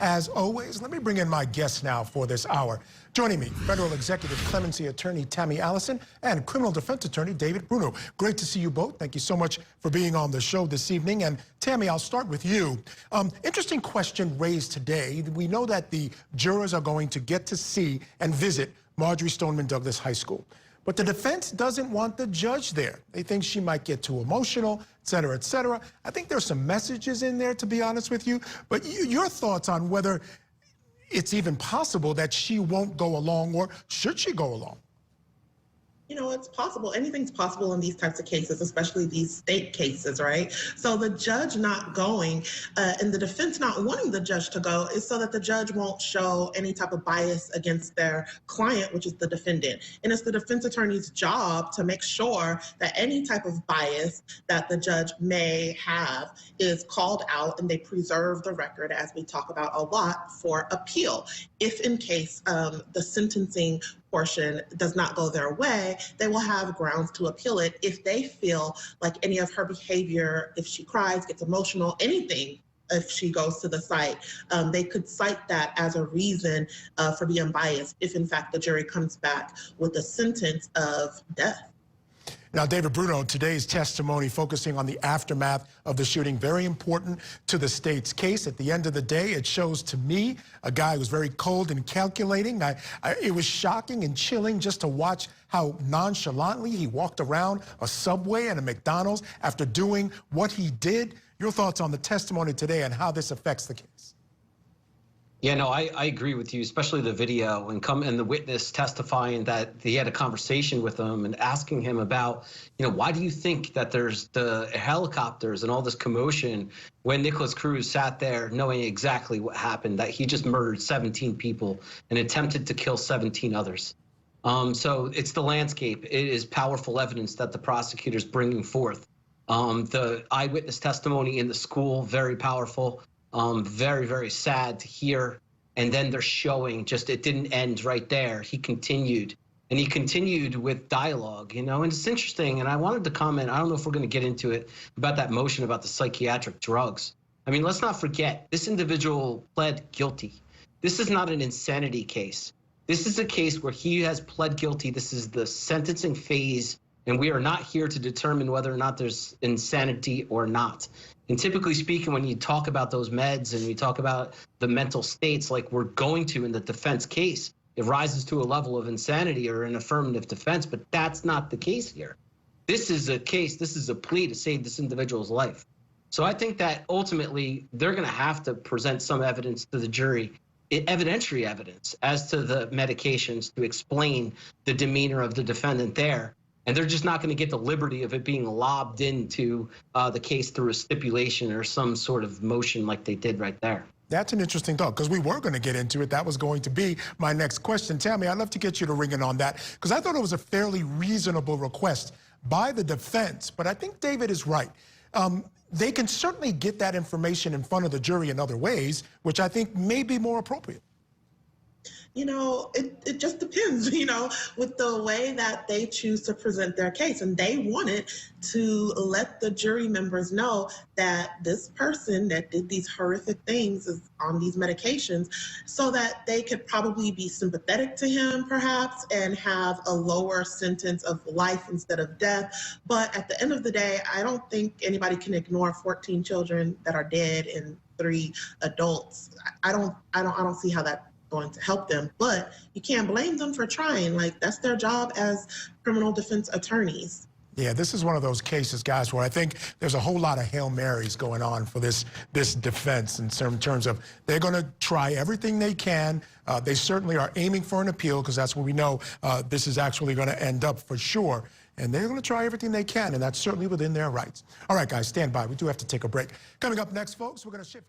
As always, let me bring in my guests now for this hour. Joining me, Federal Executive Clemency Attorney Tammy Allison and Criminal Defense Attorney David Bruno. Great to see you both. Thank you so much for being on the show this evening. And Tammy, I'll start with you. Interesting question raised today. We know that the jurors are going to get to see and visit Marjory Stoneman Douglas High School. But the defense doesn't want the judge there. They think she might get too emotional, et cetera, et cetera. I think there's some messages in there, to be honest with you. But your thoughts on whether it's even possible that she won't go along, or should she go along? You know, it's possible. Anything's possible in these types of cases, especially these state cases, right? So the judge not going and the defense not wanting the judge to go is so that the judge won't show any type of bias against their client, which is the defendant. And it's the defense attorney's job to make sure that any type of bias that the judge may have is called out and they preserve the record, as we talk about a lot, for appeal. If in case the sentencing portion does not go their way, they will have grounds to appeal it if they feel like any of her behavior, if she cries, gets emotional, anything, if she goes to the site, they could cite that as a reason for being biased if in fact the jury comes back with a sentence of death. Now, David Bruno, today's testimony focusing on the aftermath of the shooting, very important to the state's case. At the end of the day, it shows to me a guy who was very cold and calculating. It was shocking and chilling just to watch how nonchalantly he walked around a Subway and a McDonald's after doing what he did. Your thoughts on the testimony today and how this affects the case? Yeah, no, I agree with you, especially the video and the witness testifying that he had a conversation with him and asking him about, why do you think that there's the helicopters and all this commotion when Nikolas Cruz sat there knowing exactly what happened, that he just murdered 17 people and attempted to kill 17 others. So it's the landscape. It is powerful evidence that the prosecutor's bringing forth. The eyewitness testimony in the school, very powerful. Very, very sad to hear. And then they're showing just it didn't end right there. He continued, and he continued with dialogue, and it's interesting. And I wanted to comment, I don't know if we're going to get into it, about that motion about the psychiatric drugs. I mean, let's not forget, this individual pled guilty. This is not an insanity case. This is a case where he has pled guilty. This is the sentencing phase, and we are not here to determine whether or not there's insanity or not. And typically speaking, when you talk about those meds and we talk about the mental states like we're going to in the defense case, it rises to a level of insanity or an affirmative defense, but that's not the case here. This is a case, this is a plea to save this individual's life. So I think that ultimately they're going to have to present some evidence to the jury, evidentiary evidence as to the medications to explain the demeanor of the defendant there. And they're just not going to get the liberty of it being lobbed into the case through a stipulation or some sort of motion like they did right there. That's an interesting thought, because we were going to get into it. That was going to be my next question. Tammy, I'd love to get you to ring in on that, because I thought it was a fairly reasonable request by the defense. But I think David is right. They can certainly get that information in front of the jury in other ways, which I think may be more appropriate. It just depends, with the way that they choose to present their case. And they wanted to let the jury members know that this person that did these horrific things is on these medications, so that they could probably be sympathetic to him, perhaps, and have a lower sentence of life instead of death. But at the end of the day, I don't think anybody can ignore 14 children that are dead and 3 adults. I don't see how that going to help them, but you can't blame them for trying. Like, that's their job as criminal defense attorneys. Yeah, this is one of those cases, guys, where I think there's a whole lot of Hail Marys going on for this defense in terms of they're going to try everything they can. They certainly are aiming for an appeal, because that's what we know this is actually going to end up for sure. And they're going to try everything they can, and that's certainly within their rights. All right, guys, stand by. We do have to take a break. Coming up next, folks, we're going to shift.